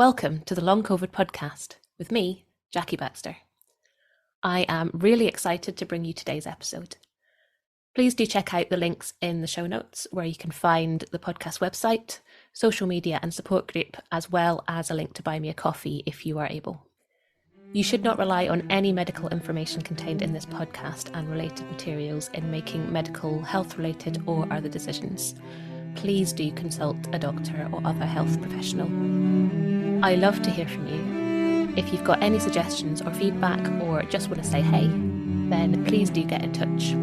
Welcome to the Long COVID podcast with me, Jackie Baxter. I am really excited to bring you today's episode. Please do check out the links in the show notes where you can find the podcast website, social media and support group, as well as a link to buy me a coffee if you are able. You should not rely on any medical information contained in this podcast and related materials in making medical, health-related or other decisions. Please do consult a doctor or other health professional. I love to hear from you. If you've got any suggestions or feedback or just want to say hey, then please do get in touch.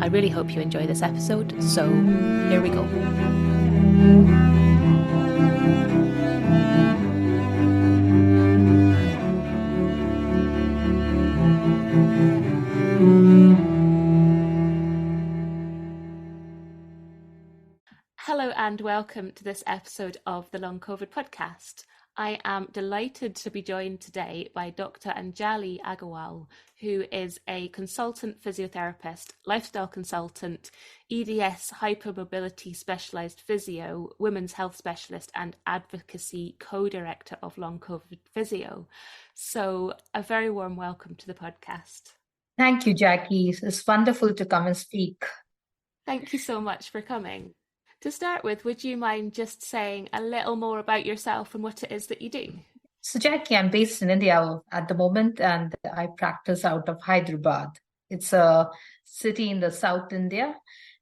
I really hope you enjoy this episode, so here we go. Hello and welcome to this episode of the Long COVID podcast. I am delighted to be joined today by Dr Anjali Agarwal, who is a consultant physiotherapist, lifestyle consultant, EDS Hypermobility-specialised Physio, women's health specialist and Advocacy Co-Director of Long COVID Physio. So a very warm welcome to the podcast. Thank you, Jackie. It's wonderful to come and speak. Thank you so much for coming. To start with, would you mind just saying a little more about yourself and what it is that you do? So, Jackie, I'm based in India at the moment, and I practice out of Hyderabad. It's a city in the South India,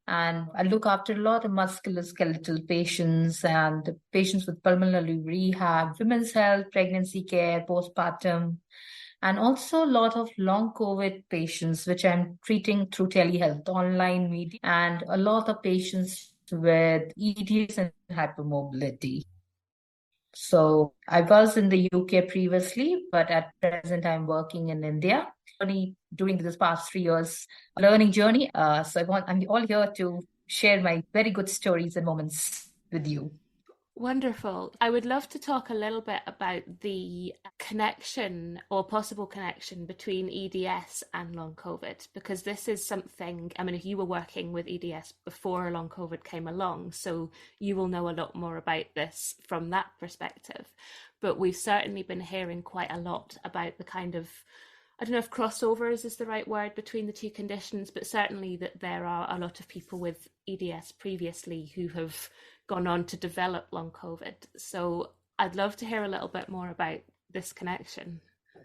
and I look after a lot of musculoskeletal patients and patients with pulmonary rehab, women's health, pregnancy care, postpartum, and also a lot of long COVID patients, which I'm treating through telehealth, online media, and a lot of patients with EDS and hypermobility. So I was in the UK previously, but at present I'm working in India. During this past 3 years, a learning journey. I'm all here to share my very good stories and moments with you. Wonderful. I would love to talk a little bit about the connection or possible connection between EDS and long COVID, because this is something, I mean, if you were working with EDS before long COVID came along, so you will know a lot more about this from that perspective. But we've certainly been hearing quite a lot about the kind of, I don't know if crossovers is the right word between the two conditions, but certainly that there are a lot of people with EDS previously who have gone on to develop long COVID. So I'd love to hear a little bit more about this connection.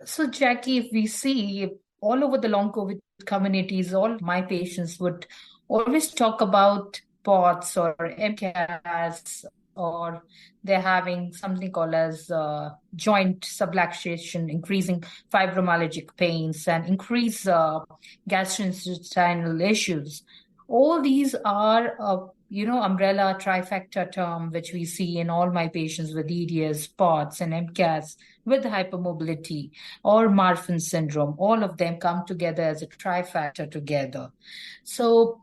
So Jackie, if we see all over the long COVID communities, all my patients would always talk about POTS or MCAS, or they're having something called as joint subluxation, increasing fibromyalgic pains and increased gastrointestinal issues. All these are umbrella trifecta term, which we see in all my patients with EDS, POTS, and MCAS with hypermobility or Marfan syndrome. All of them come together as a trifecta together. So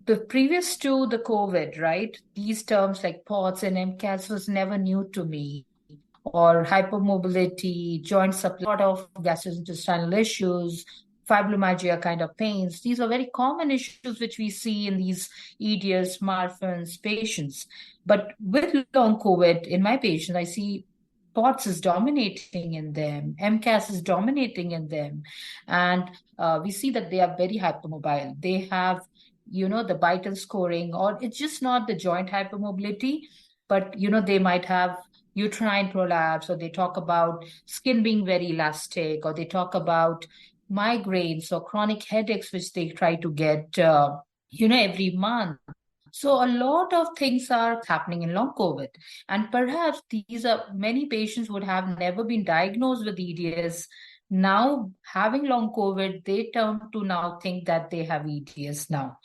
the previous to the COVID, right, these terms like POTS and MCAS was never new to me. Or hypermobility, joint support of gastrointestinal issues, fibromyalgia kind of pains. These are very common issues which we see in these EDS, Marfan's patients. But with long COVID, in my patients, I see POTS is dominating in them, MCAS is dominating in them. And we see that they are very hypermobile. They have, the vital scoring, or it's just not the joint hypermobility, but, they might have uterine prolapse, or they talk about skin being very elastic, or they talk about migraines or chronic headaches, which they try to get, every month. So a lot of things are happening in long COVID. And perhaps many patients would have never been diagnosed with EDS. Now, having long COVID, they turn to now think that they have EDS now.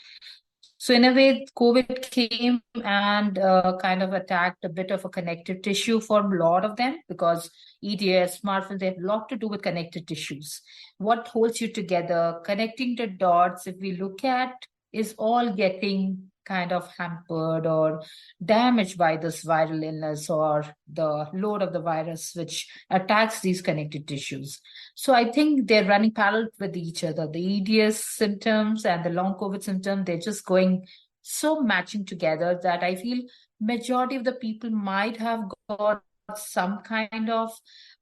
So in a way, COVID came and kind of attacked a bit of a connective tissue for a lot of them, because EDS, Marfan, they have a lot to do with connective tissues. What holds you together, connecting the dots, if we look at, is all getting kind of hampered or damaged by this viral illness or the load of the virus which attacks these connective tissues. So I think they're running parallel with each other. The EDS symptoms and the long COVID symptom, they're just going so matching together that I feel majority of the people might have got some kind of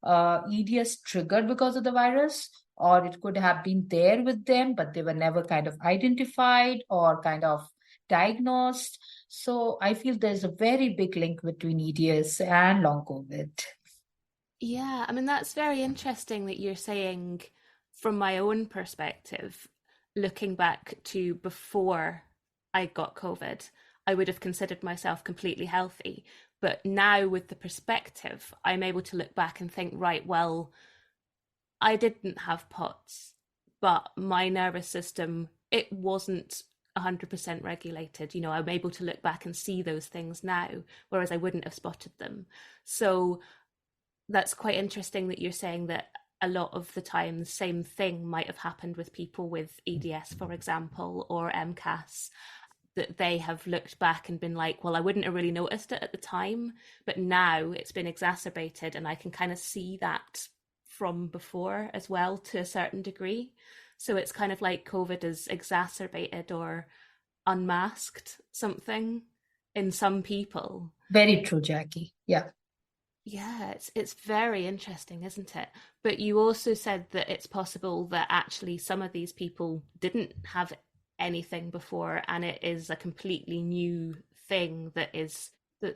EDS triggered because of the virus, or it could have been there with them, but they were never kind of identified or kind of diagnosed. So I feel there's a very big link between EDS and long COVID. Yeah, I mean, that's very interesting that you're saying, from my own perspective, looking back to before I got COVID, I would have considered myself completely healthy. But now, with the perspective, I'm able to look back and think, right, well, I didn't have POTS, but my nervous system, it wasn't 100% regulated. You know, I'm able to look back and see those things now, whereas I wouldn't have spotted them. So that's quite interesting that you're saying that a lot of the time the same thing might have happened with people with EDS, for example, or MCAS, that they have looked back and been like, well, I wouldn't have really noticed it at the time, but now it's been exacerbated and I can kind of see that from before as well to a certain degree. So it's kind of like COVID has exacerbated or unmasked something in some people. Very true, Jackie. Yeah. Yeah, it's very interesting, isn't it? But you also said that it's possible that actually some of these people didn't have anything before, and it is a completely new thing that's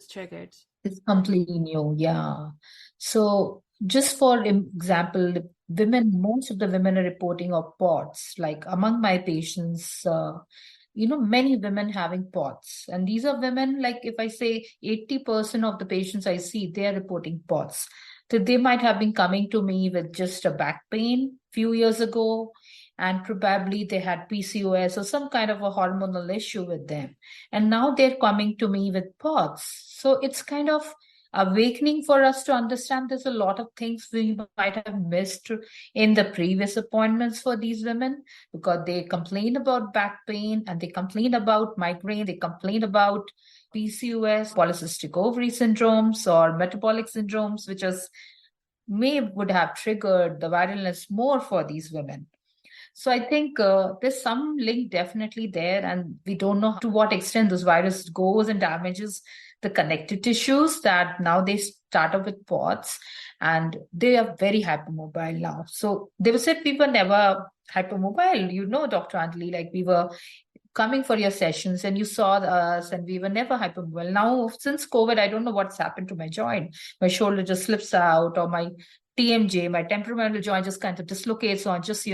triggered. It's completely new, yeah. So just for example, most of the women are reporting of POTS. Like among my patients, many women having POTS. And these are women, like if I say 80% of the patients I see, they are reporting POTS. So they might have been coming to me with just a back pain few years ago, and probably they had PCOS or some kind of a hormonal issue with them. And now they're coming to me with POTS. So it's kind of awakening for us to understand there's a lot of things we might have missed in the previous appointments for these women, because they complain about back pain and they complain about migraine, they complain about PCOS, polycystic ovary syndromes, or metabolic syndromes, which would have triggered the viralness more for these women. So I think there's some link definitely there, and we don't know to what extent this virus goes and damages the connective tissues, that now they start up with POTS and they are very hypermobile now. So they were said we were never hypermobile, Dr. Anjali, like we were coming for your sessions and you saw us and we were never hypermobile. Now, since COVID, I don't know what's happened to my joint. My shoulder just slips out, or my TMJ, my temporal joint just kind of dislocates, so I'm just,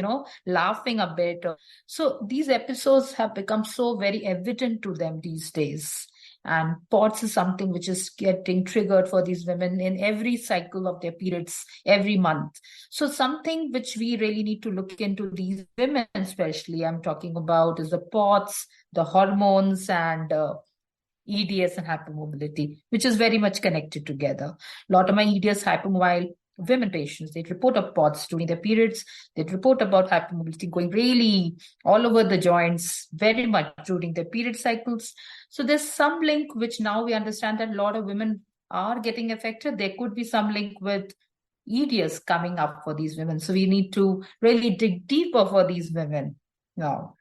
laughing a bit. So these episodes have become so very evident to them these days. And POTS is something which is getting triggered for these women in every cycle of their periods, every month. So something which we really need to look into, these women especially I'm talking about, is the POTS, the hormones, and EDS and hypermobility, which is very much connected together. A lot of my EDS hypermobile women patients, they report of POTS during their periods. They report about hypermobility going really all over the joints very much during their period cycles. So there's some link which now we understand that a lot of women are getting affected. There could be some link with EDS coming up for these women. So we need to really dig deeper for these women now.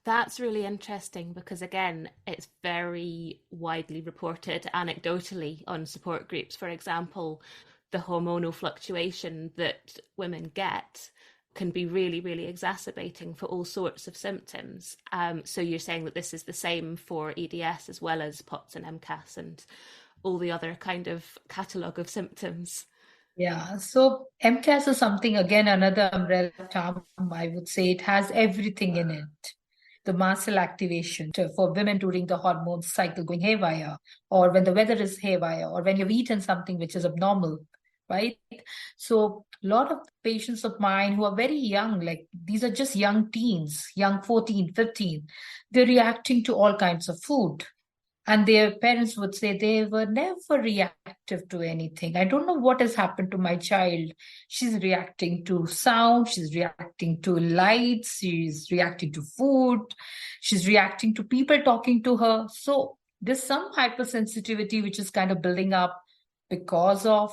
That's really interesting because, again, it's very widely reported anecdotally on support groups. For example, the hormonal fluctuation that women get can be really, really exacerbating for all sorts of symptoms. So you're saying that this is the same for EDS as well as POTS and MCAS and all the other kind of catalogue of symptoms. Yeah, so MCAS is something, again, another umbrella term. I would say it has everything in it. The mast cell activation for women during the hormone cycle going haywire, or when the weather is haywire, or when you've eaten something which is abnormal, right? So a lot of patients of mine who are very young, like these are just young teens, young 14, 15, they're reacting to all kinds of food. And their parents would say they were never reactive to anything. I don't know what has happened to my child. She's reacting to sound, she's reacting to lights, she's reacting to food, she's reacting to people talking to her. So there's some hypersensitivity which is kind of building up because of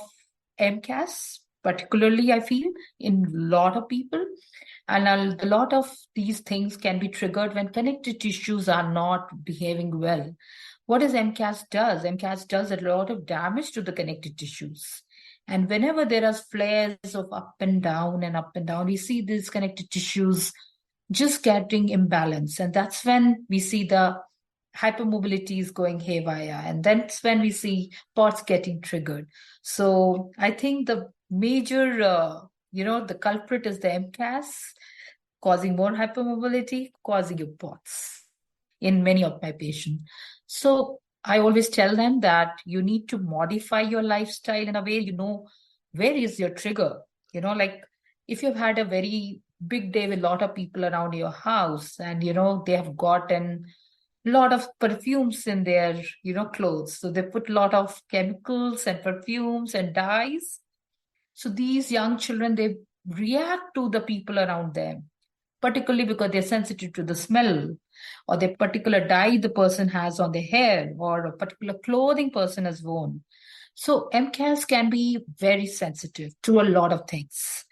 MCAS, particularly I feel in a lot of people. And a lot of these things can be triggered when connective tissues are not behaving well. What does MCAS does? MCAS does a lot of damage to the connective tissues. And whenever there are flares of up and down and up and down, we see these connective tissues just getting imbalance. And that's when we see the hypermobility is going haywire. And that's when we see POTS getting triggered. So I think the major, the culprit is the MCAS, causing more hypermobility, causing you POTS in many of my patients. So I always tell them that you need to modify your lifestyle in a way, where is your trigger? Like if you've had a very big day with a lot of people around your house and, they have gotten a lot of perfumes in their, clothes. So they put a lot of chemicals and perfumes and dyes. So these young children, they react to the people around them, particularly because they're sensitive to the smell or the particular dye the person has on their hair or a particular clothing person has worn. So MCAS can be very sensitive to a lot of things.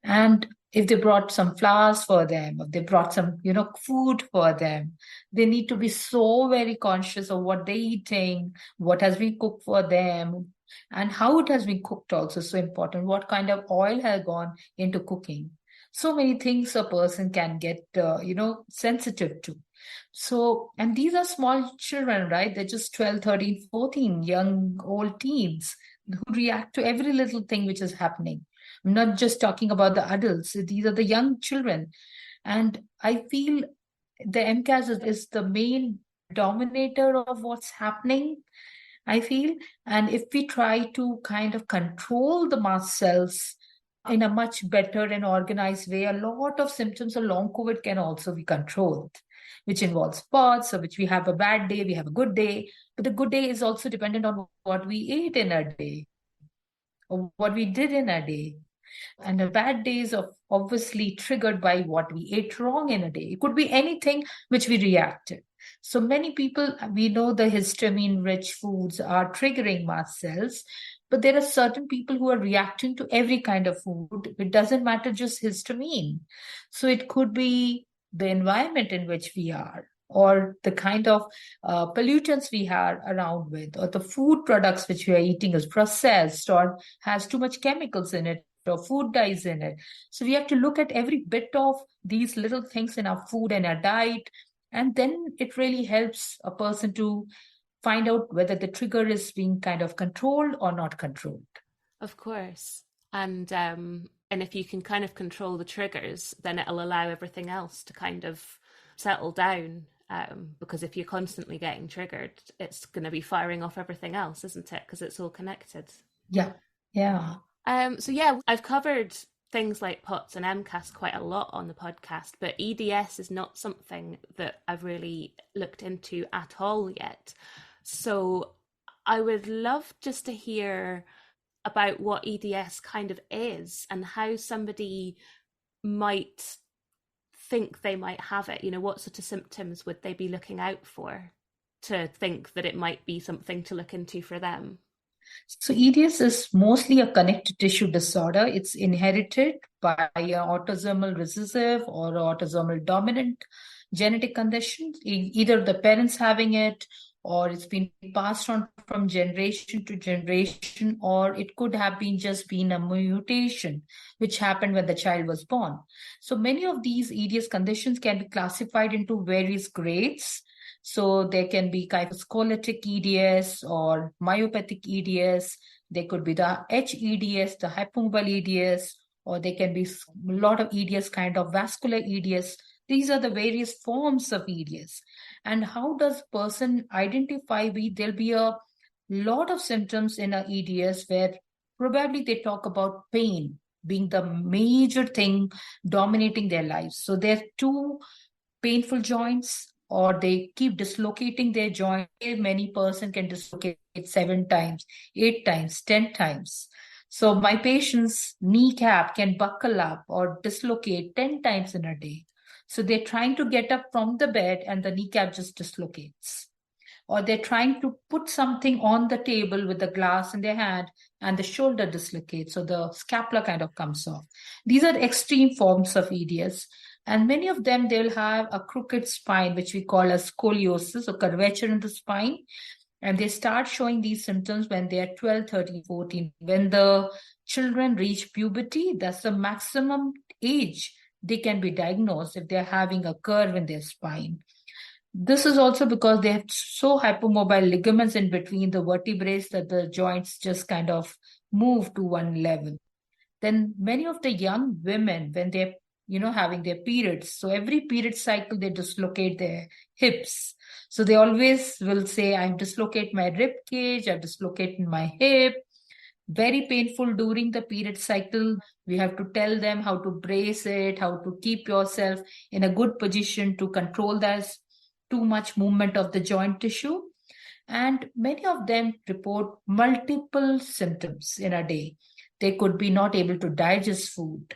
And if they brought some flowers for them, if they brought some, food for them, they need to be so very conscious of what they're eating, what has been cooked for them, and how it has been cooked also so important. What kind of oil has gone into cooking. So many things a person can get, sensitive to. So, and these are small children, right? They're just 12, 13, 14, young, old teens who react to every little thing which is happening. I'm not just talking about the adults. These are the young children. And I feel the MCAS is the main dominator of what's happening, I feel. And if we try to kind of control the mast cells in a much better and organized way, a lot of symptoms of long COVID can also be controlled, which involves spots, so which we have a bad day, we have a good day. But the good day is also dependent on what we ate in a day or what we did in a day. And the bad days are obviously triggered by what we ate wrong in a day. It could be anything which we reacted. So many people, we know the histamine-rich foods are triggering mast cells, but there are certain people who are reacting to every kind of food. It doesn't matter just histamine. So it could be the environment in which we are, or the kind of pollutants we are around with, or the food products which we are eating is processed or has too much chemicals in it, or food dyes in it. So we have to look at every bit of these little things in our food and our diet. And then it really helps a person to find out whether the trigger is being kind of controlled or not controlled. Of course. And if you can kind of control the triggers, then it'll allow everything else to kind of settle down. Because if you're constantly getting triggered, it's going to be firing off everything else, isn't it? Because it's all connected. Yeah. Yeah. So yeah, I've covered things like POTS and MCAS quite a lot on the podcast, but EDS is not something that I've really looked into at all yet. So I would love just to hear about what EDS kind of is and how somebody might think they might have it. What sort of symptoms would they be looking out for to think that it might be something to look into for them? So EDS is mostly a connective tissue disorder. It's inherited by an autosomal recessive or autosomal dominant genetic condition. Either the parents having it, or it's been passed on from generation to generation, or it could have just been a mutation which happened when the child was born. So many of these EDS conditions can be classified into various grades. So there can be kyphoskolytic EDS or myopathic EDS. There could be the HEDS, the hypomobile EDS, or there can be a lot of EDS, kind of vascular EDS. These are the various forms of EDS. And how does person identify? There'll be a lot of symptoms in a EDS where probably they talk about pain being the major thing dominating their lives. So there are two painful joints, or they keep dislocating their joint. Many person can dislocate 7 times, 8 times, 10 times. So my patient's kneecap can buckle up or dislocate 10 times in a day. So they're trying to get up from the bed and the kneecap just dislocates. Or they're trying to put something on the table with the glass in their hand and the shoulder dislocates. So the scapula kind of comes off. These are extreme forms of EDS. And many of them, they'll have a crooked spine, which we call as scoliosis or curvature in the spine. And they start showing these symptoms when they are 12, 13, 14. When the children reach puberty, that's the maximum age they can be diagnosed if they're having a curve in their spine. This is also because they have so hypermobile ligaments in between the vertebrae that the joints just kind of move to one level. Then many of the young women, when they're having their periods, so every period cycle they dislocate their hips. So they always will say, "I dislocate my rib cage, I dislocate my hip." Very painful during the period cycle. We have to tell them how to brace it, how to keep yourself in a good position to control that too much movement of the joint tissue. And many of them report multiple symptoms in a day. They could be not able to digest food.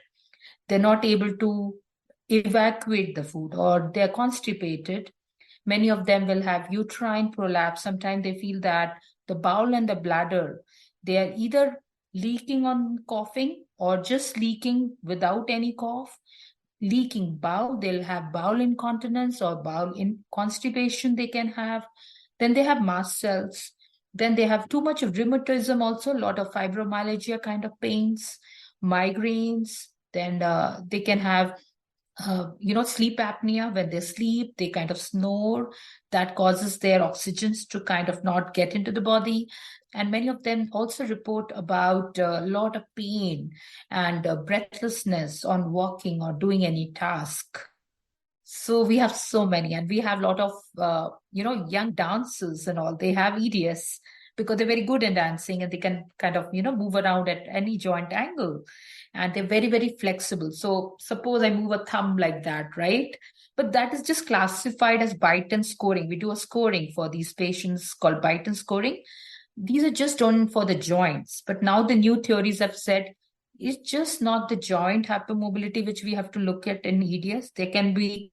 They're not able to evacuate the food, or they're constipated. Many of them will have uterine prolapse. Sometimes they feel that the bowel and the bladder, they are either leaking on coughing or just leaking without any cough. Leaking bowel, they'll have bowel incontinence or bowel in constipation they can have. Then they have mast cells. Then they have too much of rheumatism also, a lot of fibromyalgia kind of pains, migraines. Then they can have sleep apnea. When they sleep, they kind of snore. That causes their oxygens to kind of not get into the body. And many of them also report about a lot of pain and breathlessness on walking or doing any task. So we have so many, and we have a lot of, young dancers and all. They have EDS because they're very good in dancing, and they can kind of, move around at any joint angle, and they're very, very flexible. So suppose I move a thumb like that, right? But that is just classified as Beighton scoring. We do a scoring for these patients called Beighton scoring. These are just done for the joints. But now the new theories have said it's just not the joint hypermobility which we have to look at in EDS. There can be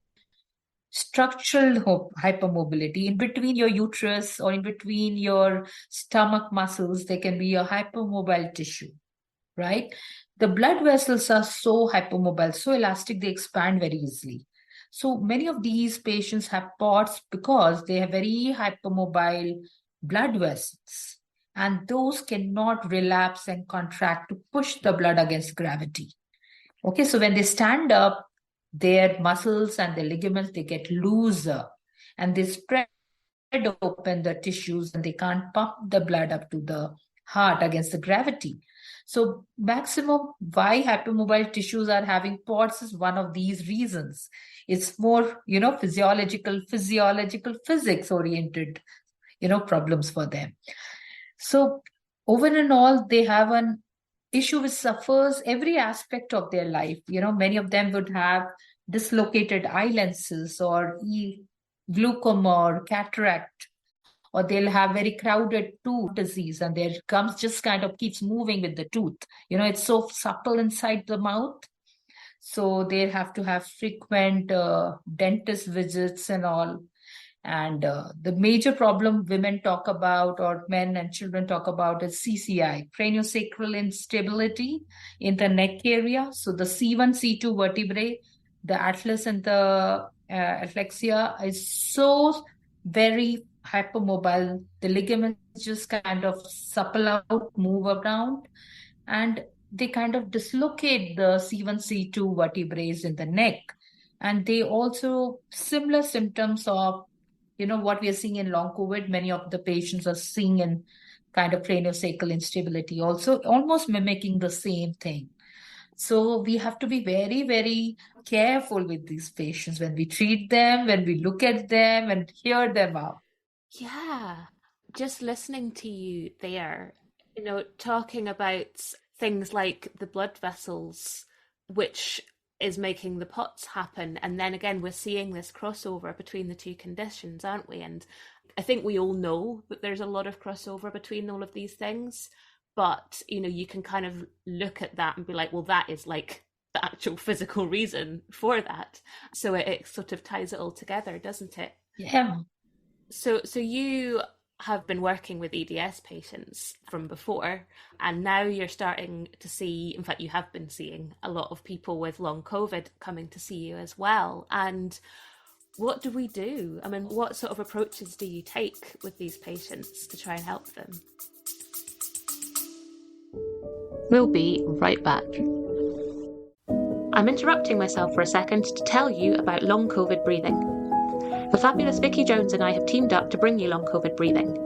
structural hypermobility in between your uterus or in between your stomach muscles. There can be a hypermobile tissue, right? The blood vessels are so hypermobile, so elastic, they expand very easily. So many of these patients have POTS because they have very hypermobile blood vessels, and those cannot relapse and contract to push the blood against gravity. Okay, so when they stand up, their muscles and the ligaments, they get looser, and they spread open the tissues, and they can't pump the blood up to the heart against the gravity. So maximum why hypermobile tissues are having POTS is one of these reasons. It's more, physiological, physics oriented, problems for them. So over and all, they have an issue which suffers every aspect of their life. Many of them would have dislocated eye lenses or glaucoma or cataract, or they'll have very crowded tooth disease, and their gums just kind of keeps moving with the tooth. It's so supple inside the mouth. So they have to have frequent dentist visits and all. And the major problem women talk about, or men and children talk about, is CCI, craniosacral instability in the neck area. So the C1, C2 vertebrae, the atlas and the adflexia is so very hypermobile. The ligaments just kind of supple out, move around, and they kind of dislocate the C1, C2 vertebrae in the neck. And they also, similar symptoms of what we are seeing in long COVID, many of the patients are seeing in kind of craniosacral instability, also almost mimicking the same thing. So we have to be very, very careful with these patients when we treat them, when we look at them and hear them out. Yeah, just listening to you there, talking about things like the blood vessels, which is making the POTS happen. And then again, we're seeing this crossover between the two conditions, aren't we? And I think we all know that there's a lot of crossover between all of these things. But, you can kind of look at that and be like, well, that is like the actual physical reason for that. So it sort of ties it all together, doesn't it? Yeah. So you have been working with EDS patients from before, and now you're starting to see, in fact, you have been seeing a lot of people with long COVID coming to see you as well. And what do we do? I mean, what sort of approaches do you take with these patients to try and help them? We'll be right back. I'm interrupting myself for a second to tell you about long COVID breathing. The fabulous Vicky Jones and I have teamed up to bring you long COVID breathing.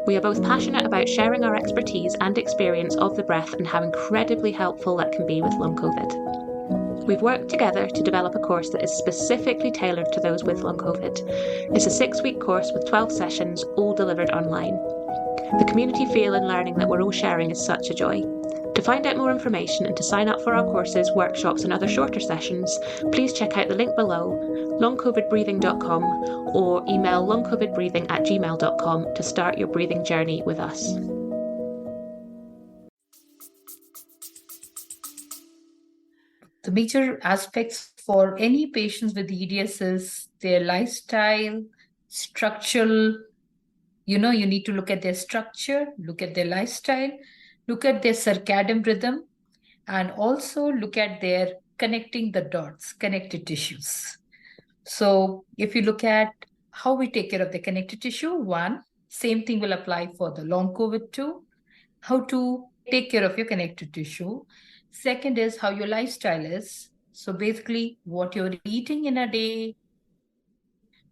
We are both passionate about sharing our expertise and experience of the breath and how incredibly helpful that can be with long COVID. We've worked together to develop a course that is specifically tailored to those with long COVID. It's a 6-week course with 12 sessions, all delivered online. The community feel and learning that we're all sharing is such a joy. To find out more information and to sign up for our courses, workshops and other shorter sessions, please check out the link below, longcovidbreathing.com, or email longcovidbreathing@gmail.com to start your breathing journey with us. The major aspects for any patients with EDS is their lifestyle, structural. You need to look at their structure, look at their lifestyle, look at their circadian rhythm, and also look at their connecting the dots, connective tissues. So if you look at how we take care of the connective tissue, one, same thing will apply for the long COVID too, how to take care of your connective tissue. Second is how your lifestyle is. So basically what you're eating in a day,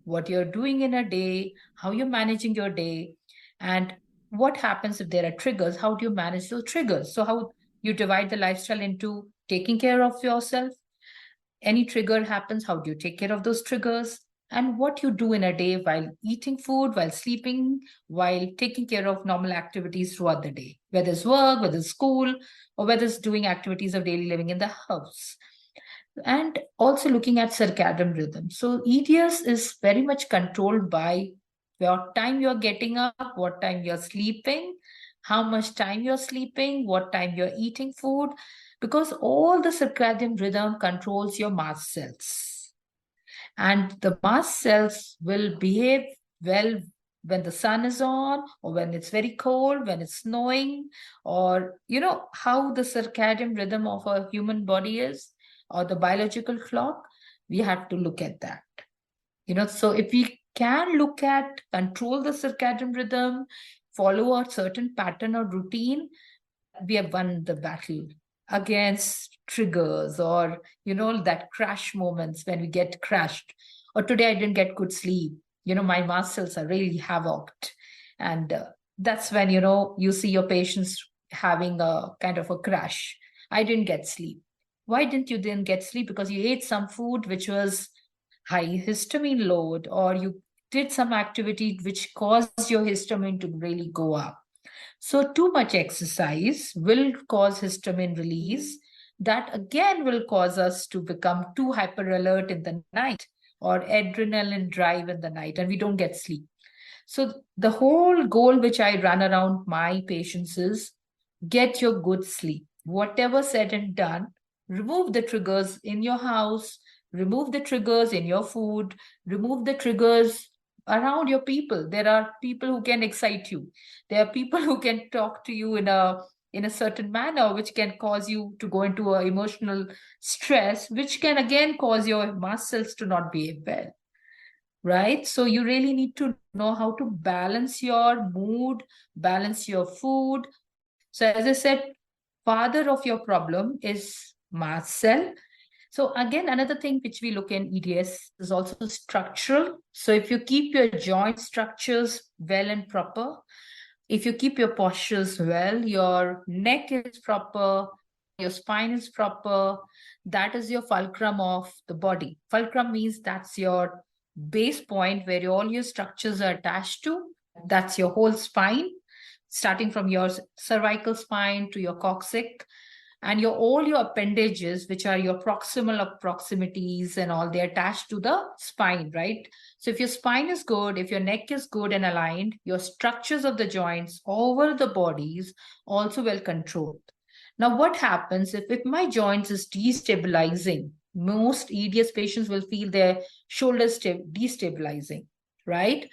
what you're doing in a day, how you're managing your day, and what happens if there are triggers, how do you manage those triggers? So how you divide the lifestyle into taking care of yourself. Any trigger happens, how do you take care of those triggers? And what you do in a day while eating food, while sleeping, while taking care of normal activities throughout the day, whether it's work, whether it's school, or whether it's doing activities of daily living in the house. And also looking at circadian rhythm. So EDS is very much controlled by what time you're getting up, what time you're sleeping, how much time you're sleeping, what time you're eating food, because all the circadian rhythm controls your mast cells. And the mast cells will behave well when the sun is on, or when it's very cold, when it's snowing, or how the circadian rhythm of a human body is, or the biological clock. We have to look at that. So if we can look at, control the circadian rhythm, follow a certain pattern or routine, we have won the battle against triggers, or that crash moments when we get crashed, or today I didn't get good sleep, my mast cells are really havocked. And that's when you see your patients having a kind of a crash. I didn't get sleep. Why didn't get sleep? Because you ate some food which was high histamine load, or you did some activity which caused your histamine to really go up. So too much exercise will cause histamine release. That again will cause us to become too hyper alert in the night, or adrenaline drive in the night, and we don't get sleep. So the whole goal which I run around my patients is get your good sleep. Whatever said and done, remove the triggers in your house, remove the triggers in your food, remove the triggers around your people. There are people who can excite you. There are people who can talk to you in a certain manner, which can cause you to go into an emotional stress, which can again cause your mast cells to not behave well. Right? So you really need to know how to balance your mood, balance your food. So as I said, father of your problem is mast cell. So again, another thing which we look in EDS is also structural. So if you keep your joint structures well and proper, if you keep your postures well, your neck is proper, your spine is proper, that is your fulcrum of the body. Fulcrum means that's your base point where all your structures are attached to. That's your whole spine, starting from your cervical spine to your coccyx, and all your appendages, which are your proximal proximities and all, they're attached to the spine, right? So if your spine is good, if your neck is good and aligned, your structures of the joints over the bodies also well controlled. Now, what happens if my joints is destabilizing? Most EDS patients will feel their shoulders destabilizing, right?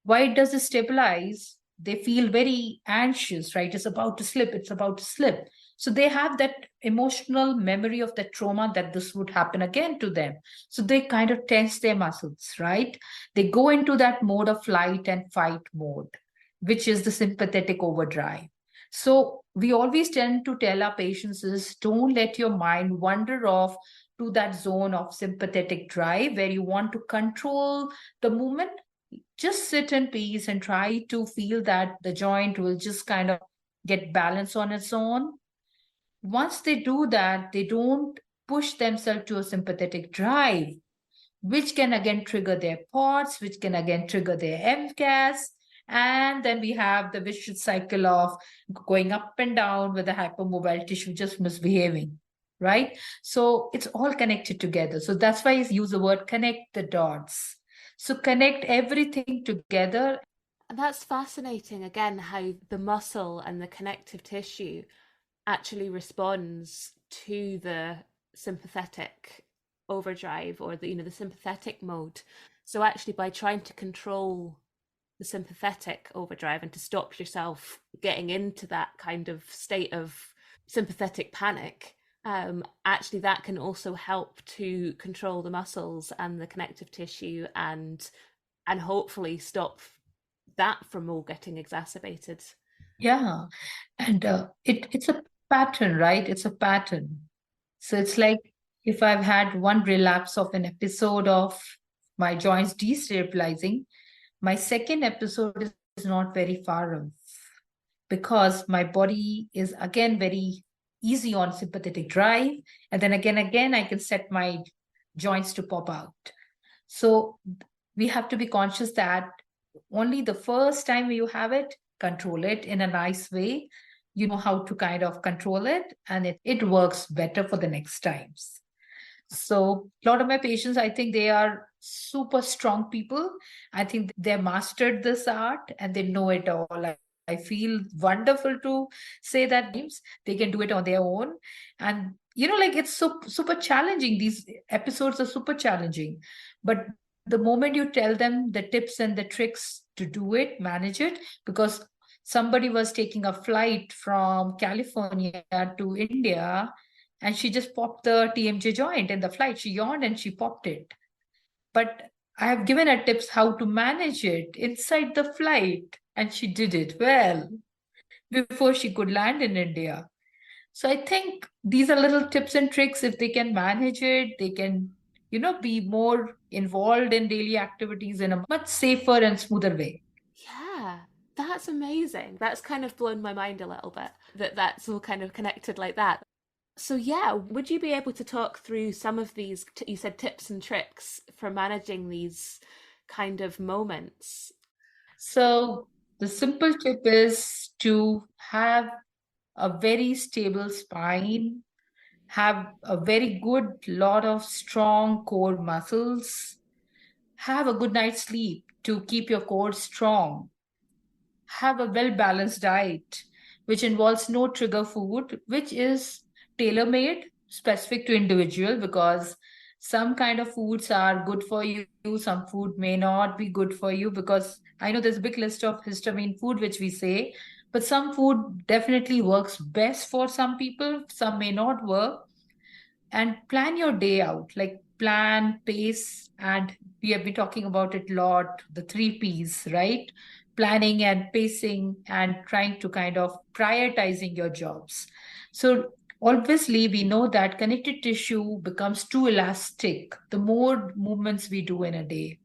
Why does it stabilize? They feel very anxious, right? It's about to slip. It's about to slip. So they have that emotional memory of the trauma that this would happen again to them. So they kind of tense their muscles, right? They go into that mode of flight and fight mode, which is the sympathetic overdrive. So we always tend to tell our patients is don't let your mind wander off to that zone of sympathetic drive where you want to control the movement. Just sit in peace and try to feel that the joint will just kind of get balance on its own. Once they do that, they don't push themselves to a sympathetic drive, which can again trigger their POTS, which can again trigger their MCAS. And then we have the vicious cycle of going up and down with the hypermobile tissue just misbehaving, right? So it's all connected together. So that's why I use the word connect the dots. So connect everything together. And that's fascinating, again, how the muscle and the connective tissue actually responds to the sympathetic overdrive, or the sympathetic mode. So actually, by trying to control the sympathetic overdrive and to stop yourself getting into that kind of state of sympathetic panic, actually that can also help to control the muscles and the connective tissue, and hopefully stop that from all getting exacerbated. Yeah. And it's a pattern, right? It's a pattern. So it's like if I've had one relapse of an episode of my joints destabilizing, my second episode is not very far off because my body is again very easy on sympathetic drive. And then again, I can set my joints to pop out. So we have to be conscious that only the first time you have it, control it in a nice way. You know how to kind of control it, and it works better for the next times. So a lot of my patients, I think they are super strong people. I think they mastered this art and they know it all. I feel wonderful to say that they can do it on their own. And, like it's so super challenging. These episodes are super challenging. But the moment you tell them the tips and the tricks to do it, manage it, because somebody was taking a flight from California to India and she just popped the TMJ joint in the flight. She yawned and she popped it. But I have given her tips how to manage it inside the flight, and she did it well before she could land in India. So I think these are little tips and tricks. If they can manage it, they can, be more involved in daily activities in a much safer and smoother way. Yeah, that's amazing. That's kind of blown my mind a little bit, that that's all kind of connected like that. So yeah, would you be able to talk through some of these, you said tips and tricks for managing these kind of moments? So the simple tip is to have a very stable spine, have a very good lot of strong core muscles, have a good night's sleep to keep your core strong, have a well balanced diet, which involves no trigger food, which is tailor made, specific to individual, because some kind of foods are good for you, some food may not be good for you, because I know there's a big list of histamine food, which we say, but some food definitely works best for some people, some may not work. And plan your day out, like plan, pace, and we have been talking about it a lot, the 3 Ps, right? Planning and pacing and trying to kind of prioritizing your jobs. So obviously we know that connective tissue becomes too elastic the more movements we do in a day,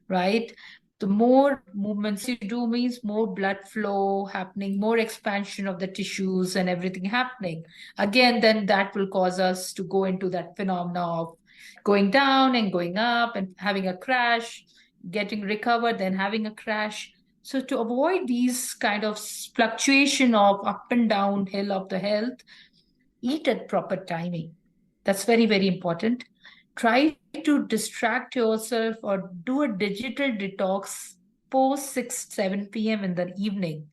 right? The more movements you do means more blood flow happening, more expansion of the tissues and everything happening. Again, then that will cause us to go into that phenomena of going down and going up and having a crash, getting recovered, then having a crash. So to avoid these kind of fluctuation of up and down hill of the health, eat at proper timing. That's very, very important. Try to distract yourself or do a digital detox post 6, 7 p.m. in the evening.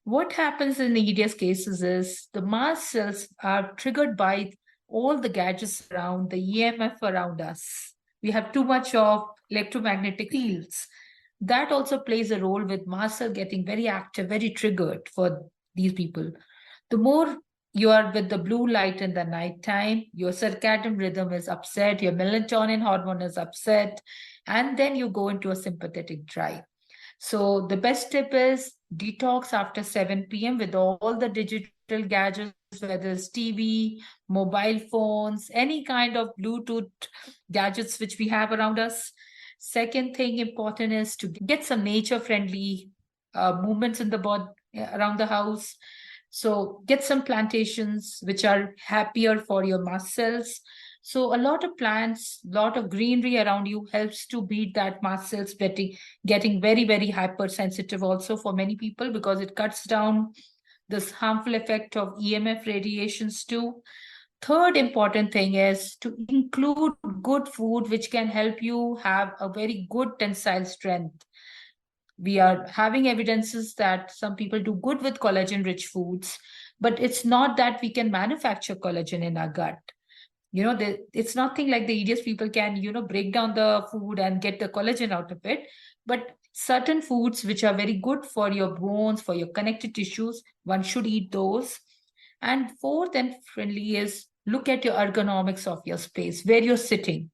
What happens in the EDS cases is the mast cells are triggered by all the gadgets around, the EMF around us. We have too much of electromagnetic fields. That also plays a role with mast cell getting very active, very triggered for these people. The more You are with the blue light in the nighttime, your circadian rhythm is upset, your melatonin hormone is upset, and then you go into a sympathetic drive. So the best tip is detox after 7 p.m. with all the digital gadgets, whether it's TV, mobile phones, any kind of Bluetooth gadgets which we have around us. Second thing important is to get some nature-friendly movements in the body around the house. So get some plantations which are happier for your muscles. So a lot of plants, lot of greenery around you helps to beat that muscles getting very, very hypersensitive also for many people, because it cuts down this harmful effect of EMF radiations too. Third important thing is to include good food which can help you have a very good tensile strength. We are having evidences that some people do good with collagen rich foods, but it's not that we can manufacture collagen in our gut. It's nothing like the EDS people can, break down the food and get the collagen out of it. But certain foods which are very good for your bones, for your connective tissues, one should eat those. And fourth and friendly is look at your ergonomics of your space, where you're sitting,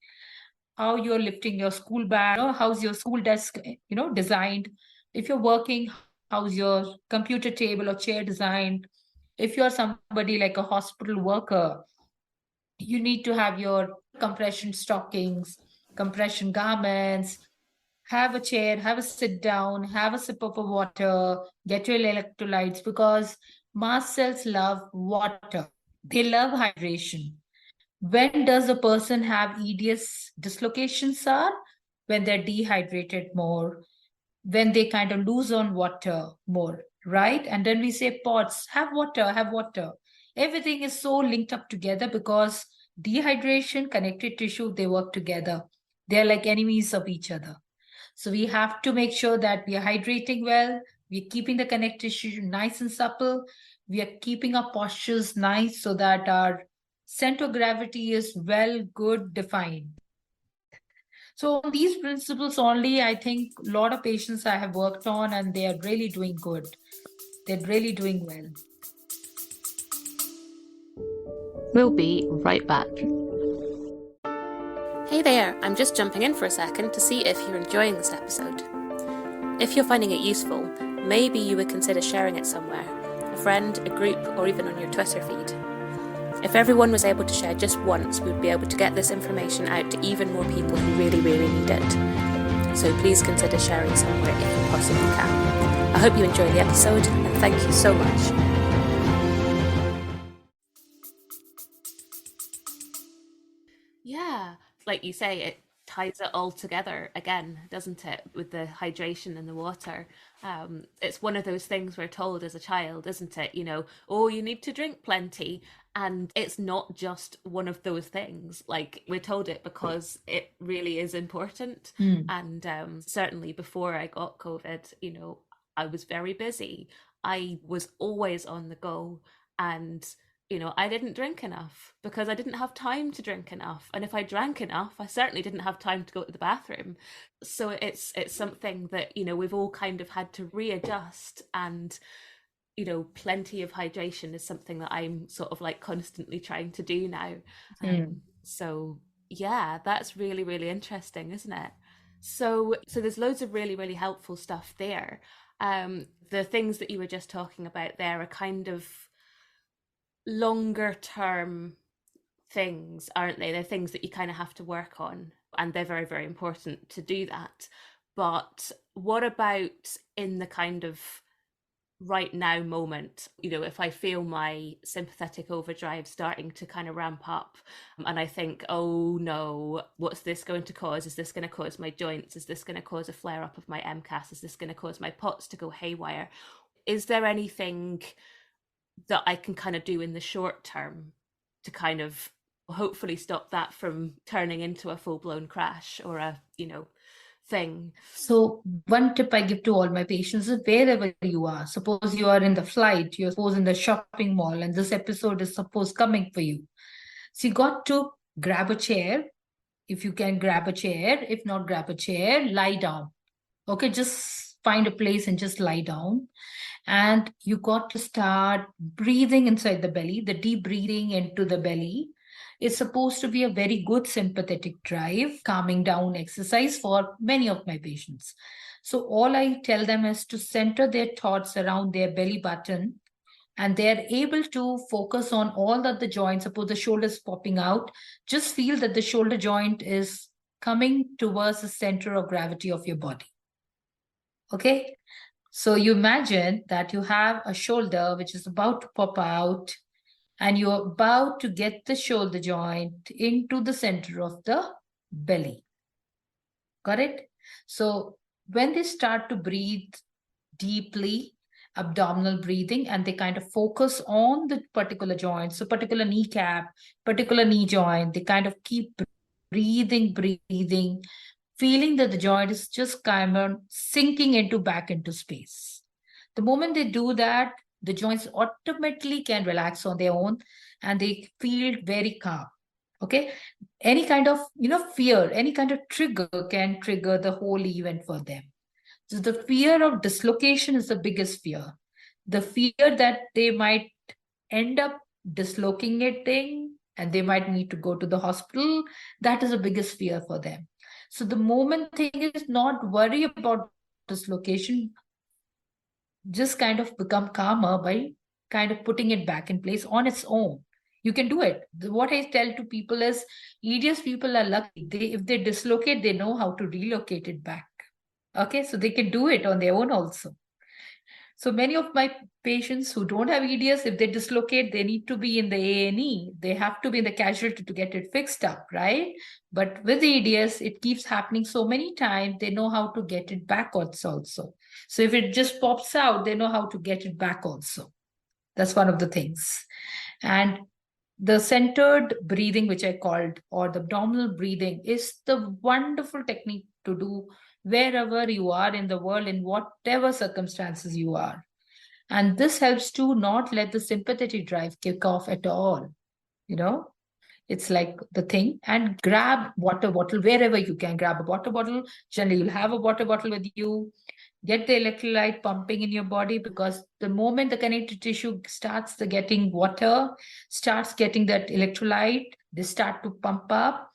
how you're lifting your school bag, how's your school desk, designed. If you're working, how's your computer table or chair designed. If you're somebody like a hospital worker, you need to have your compression stockings, compression garments, have a chair, have a sit down, have a sip of a water, get your electrolytes, because mast cells love water. They love hydration. When does a person have EDS dislocations are? When they're dehydrated more, when they kind of lose on water more, right? And then we say pots, have water, have water. Everything is so linked up together because dehydration, connective tissue, they work together. They're like enemies of each other. So we have to make sure that we are hydrating well, we're keeping the connective tissue nice and supple, we are keeping our postures nice so that our center of gravity is well, good, defined. So on these principles only, I think a lot of patients I have worked on, and they are really doing good. They're really doing well. We'll be right back. Hey there, I'm just jumping in for a second to see if you're enjoying this episode. If you're finding it useful, maybe you would consider sharing it somewhere, a friend, a group, or even on your Twitter feed. If everyone was able to share just once, we'd be able to get this information out to even more people who really, really need it. So please consider sharing somewhere if you possibly can. I hope you enjoy the episode, and thank you so much. Yeah, like you say, it ties it all together again, doesn't it, with the hydration and the water. It's one of those things we're told as a child, isn't it? Oh, you need to drink plenty. And it's not just one of those things. Like, we're told it because it really is important. And certainly before I got COVID, I was very busy. I was always on the go. And I didn't drink enough because I didn't have time to drink enough. And if I drank enough, I certainly didn't have time to go to the bathroom. So it's something that, we've all kind of had to readjust. And, plenty of hydration is something that I'm sort of like constantly trying to do now. So yeah, that's really, really interesting, isn't it? So there's loads of really, really helpful stuff there. The things that you were just talking about there are kind of longer term things, aren't they? They're things that you kind of have to work on, and they're very, very important to do that. But what about in the kind of right now moment, if I feel my sympathetic overdrive starting to kind of ramp up, and I think, oh no, what's this going to cause? Is this going to cause my joints? Is this going to cause a flare up of my MCAS? Is this going to cause my POTS to go haywire? Is there anything that I can kind of do in the short term to kind of hopefully stop that from turning into a full-blown crash or a thing? So one tip I give to all my patients is, wherever you are, suppose you are in the flight, you're suppose in the shopping mall, and this episode is suppose coming for you. So you got to grab a chair. If you can grab a chair, if not grab a chair, lie down. Okay, just find a place and just lie down. And you got to start breathing inside the belly. The deep breathing into the belly is supposed to be a very good sympathetic drive, calming down exercise for many of my patients. So all I tell them is to center their thoughts around their belly button, and they're able to focus on all the joints. Suppose the shoulder is popping out, just feel that the shoulder joint is coming towards the center of gravity of your body. Okay? So you imagine that you have a shoulder which is about to pop out, and you're about to get the shoulder joint into the center of the belly. Got it? So when they start to breathe deeply, abdominal breathing, and they kind of focus on the particular joint, so particular kneecap, particular knee joint, they kind of keep breathing, feeling that the joint is just kind of sinking back into space. The moment they do that, the joints automatically can relax on their own, and they feel very calm. Okay, any kind of fear, any kind of trigger can trigger the whole event for them. So the fear of dislocation is the biggest fear. The fear that they might end up dislocating and they might need to go to the hospital, that is the biggest fear for them. So the moment thing is not worry about dislocation, just kind of become calmer by kind of putting it back in place on its own. You can do it. What I tell to people is, EDS people are lucky. If they dislocate, they know how to relocate it back. Okay, so they can do it on their own also. So many of my patients who don't have EDS, if they dislocate, they need to be in the A&E. They have to be in the casualty to get it fixed up, right? But with EDS, it keeps happening so many times, they know how to get it backwards also. So if it just pops out, they know how to get it back also. That's one of the things. And the centered breathing, which I called, or the abdominal breathing, is the wonderful technique to do wherever you are in the world, in whatever circumstances you are. And this helps to not let the sympathetic drive kick off at all. It's like the thing. And grab water bottle wherever you can. Grab a water bottle. Generally, you'll have a water bottle with you. Get the electrolyte pumping in your body, because the moment the connective tissue starts getting water, starts getting that electrolyte, they start to pump up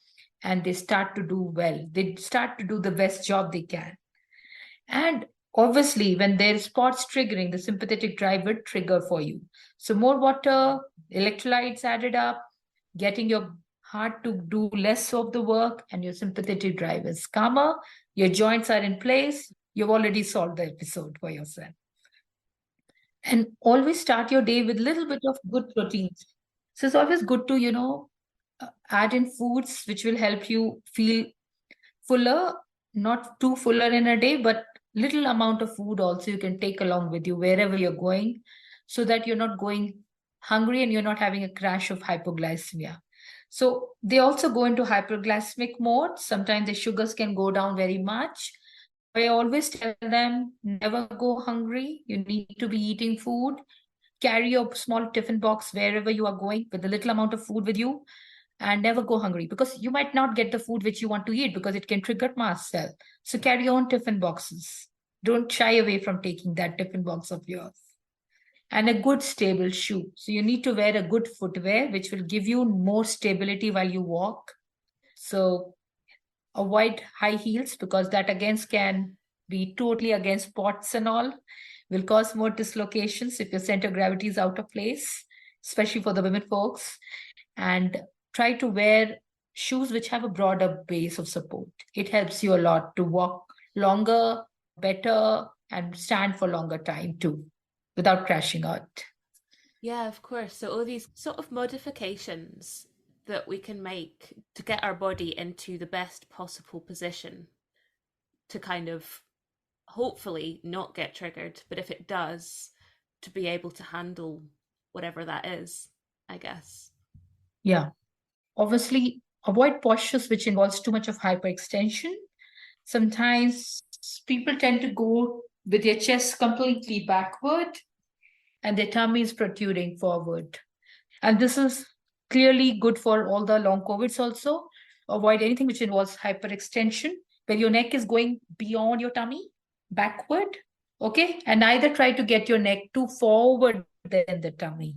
and they start to do well. They start to do the best job they can. And obviously, when there's spots triggering, the sympathetic drive will trigger for you. So more water, electrolytes added up, getting your heart to do less of the work, and your sympathetic drive is calmer, your joints are in place, you've already solved the episode for yourself. And always start your day with a little bit of good proteins. So it's always good to, add in foods which will help you feel fuller, not too fuller in a day, but little amount of food also you can take along with you wherever you're going, so that you're not going hungry and you're not having a crash of hypoglycemia. So they also go into hyperglycemic mode. Sometimes the sugars can go down very much. I always tell them, never go hungry. You need to be eating food. Carry your small tiffin box wherever you are going with a little amount of food with you, and never go hungry, because you might not get the food which you want to eat because it can trigger mast cell. So carry your own tiffin boxes. Don't shy away from taking that tiffin box of yours. And a good stable shoe. So you need to wear a good footwear which will give you more stability while you walk. So avoid high heels, because that again can be totally against spots and all, will cause more dislocations if your center of gravity is out of place, especially for the women folks. And try to wear shoes which have a broader base of support. It helps you a lot to walk longer, better, and stand for longer time too, without crashing out. Yeah, of course. So all these sort of modifications that we can make to get our body into the best possible position to kind of hopefully not get triggered, but if it does, to be able to handle whatever that is, I guess. Yeah. Obviously, avoid postures which involves too much of hyperextension. Sometimes people tend to go with their chest completely backward and their tummy is protruding forward. And this is clearly good for all the long COVIDs also. Avoid anything which involves hyperextension, where your neck is going beyond your tummy, backward, Okay. And neither try to get your neck too forward than the tummy.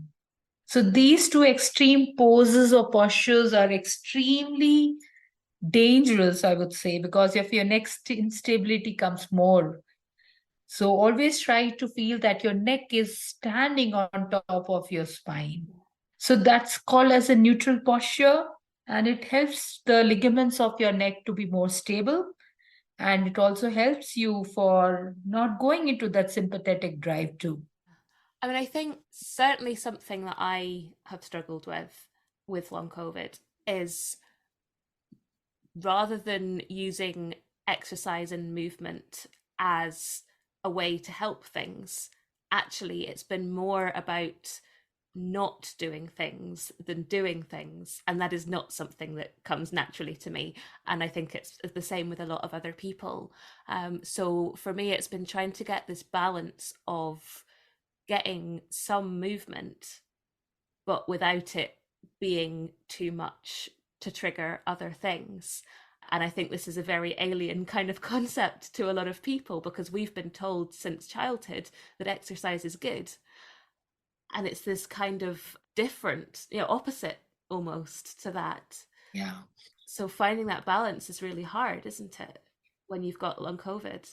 So these two extreme poses or postures are extremely dangerous, I would say, because if your neck instability comes more. So always try to feel that your neck is standing on top of your spine. So that's called as a neutral posture, and it helps the ligaments of your neck to be more stable. And it also helps you for not going into that sympathetic drive too. I mean, I think certainly something that I have struggled with long COVID is, rather than using exercise and movement as a way to help things, actually it's been more about not doing things than doing things, and that is not something that comes naturally to me, and I think it's the same with a lot of other people. So for me, it's been trying to get this balance of getting some movement but without it being too much to trigger other things. And I think this is a very alien kind of concept to a lot of people, because we've been told since childhood that exercise is good. And it's this kind of different, opposite almost to that. Yeah. So finding that balance is really hard, isn't it, when you've got long COVID?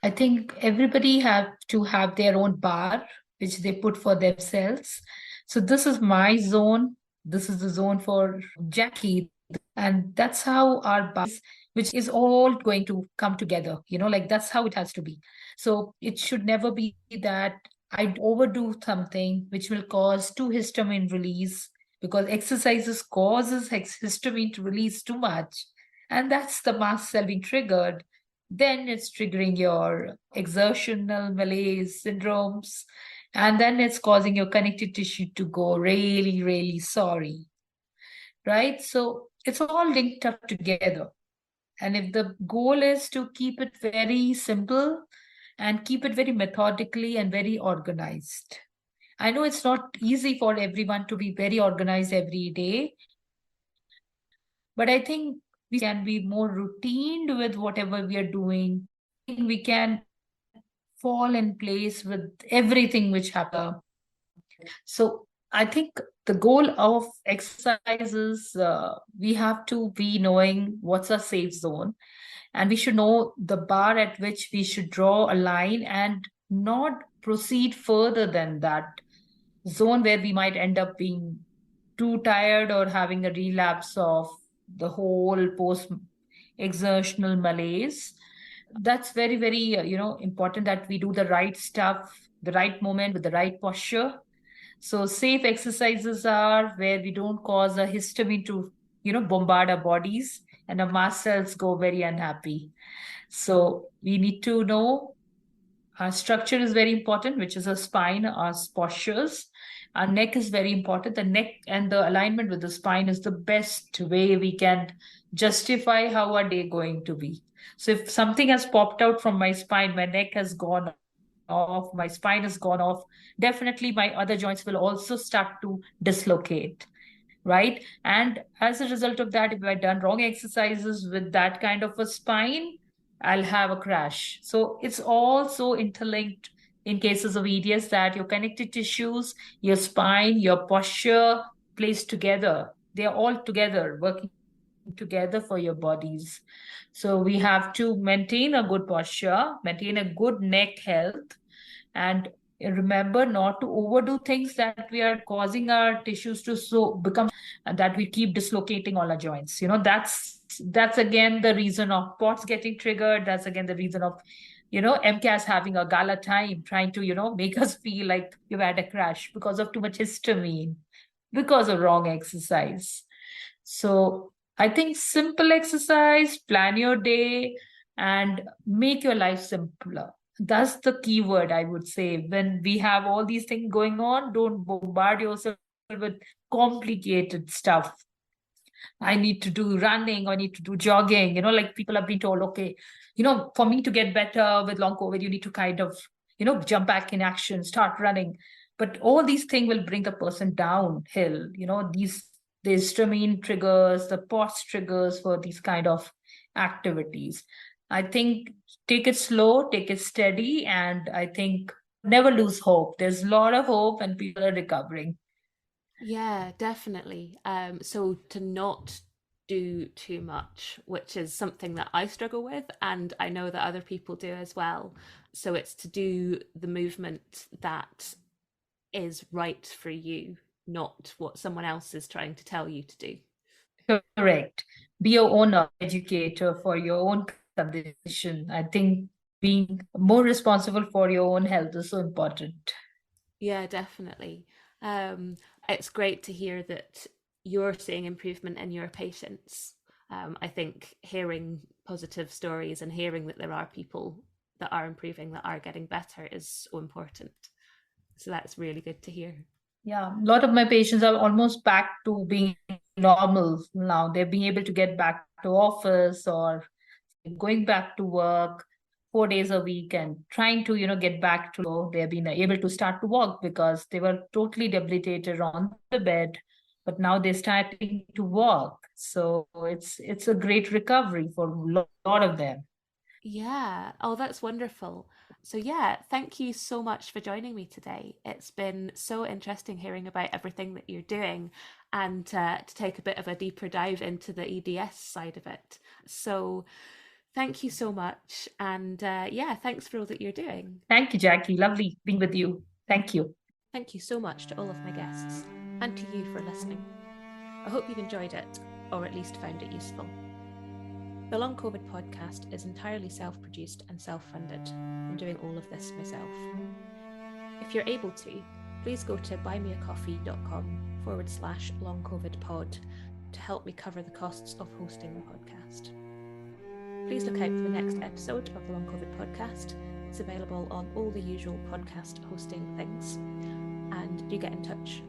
I think everybody have to have their own bar, which they put for themselves. So this is my zone. This is the zone for Jackie. And that's how our bar, which is all going to come together, like that's how it has to be. So it should never be that I overdo something which will cause too histamine release, because exercises causes histamine to release too much. And that's the mast cell being triggered. Then it's triggering your exertional malaise syndromes. And then it's causing your connective tissue to go really, really sorry. Right? So it's all linked up together. And if the goal is to keep it very simple and keep it very methodically and very organized. I know it's not easy for everyone to be very organized every day, but I think we can be more routined with whatever we are doing. We can fall in place with everything which happens. So I think the goal of exercise is we have to be knowing what's a safe zone, and we should know the bar at which we should draw a line and not proceed further than that zone where we might end up being too tired or having a relapse of the whole post exertional malaise. That's very, very important that we do the right stuff, the right moment with the right posture. So safe exercises are where we don't cause a histamine to bombard our bodies and our mast cells go very unhappy. So we need to know our structure is very important, which is our spine, our postures. Our neck is very important. The neck and the alignment with the spine is the best way we can justify how our day going to be. So if something has popped out from my spine, my neck has gone off, my spine has gone off, definitely my other joints will also start to dislocate, right? And as a result of that, if I've done wrong exercises with that kind of a spine, I'll have a crash. So it's all so interlinked in cases of EDS that your connective tissues, your spine, your posture plays together. They're all together, working together for your bodies. So we have to maintain a good posture, maintain a good neck health, and remember not to overdo things that we are causing our tissues to become, that we keep dislocating all our joints. That's again the reason of POTS getting triggered. That's again the reason of MCAS having a gala time, trying to make us feel like you've had a crash because of too much histamine, because of wrong exercise. So I think simple exercise, plan your day, and make your life simpler. That's the key word, I would say. When we have all these things going on, don't bombard yourself with complicated stuff. I need to do running, I need to do jogging. Like people have been told, okay, for me to get better with long COVID, you need to kind of, jump back in action, start running. But all these things will bring the person downhill. The histamine triggers, the POTS triggers for these kind of activities. I think take it slow, take it steady, and I think never lose hope. There's a lot of hope and people are recovering. Yeah, definitely. So to not do too much, which is something that I struggle with, and I know that other people do as well. So it's to do the movement that is right for you, not what someone else is trying to tell you to do. Correct. Be your own educator for your own condition. I think being more responsible for your own health is so important. Yeah, definitely. It's great to hear that you're seeing improvement in your patients. I think hearing positive stories and hearing that there are people that are improving, that are getting better is so important. So that's really good to hear. Yeah, a lot of my patients are almost back to being normal now. They're being able to get back to office or going back to work 4 days a week and trying to, get back to, they've been able to start to walk because they were totally debilitated on the bed, but now they're starting to walk. So it's a great recovery for a lot of them. Yeah. Oh, that's wonderful. So, yeah, thank you so much for joining me today. It's been so interesting hearing about everything that you're doing and to take a bit of a deeper dive into the EDS side of it. So, thank you so much. And yeah, thanks for all that you're doing. Thank you, Jackie. Lovely being with you. Thank you. Thank you so much to all of my guests and to you for listening. I hope you've enjoyed it, or at least found it useful. The Long COVID podcast is entirely self-produced and self-funded. I'm doing all of this myself. If you're able to, please go to buymeacoffee.com/longcovidpod to help me cover the costs of hosting the podcast. Please look out for the next episode of the Long COVID podcast. It's available on all the usual podcast hosting things. And do get in touch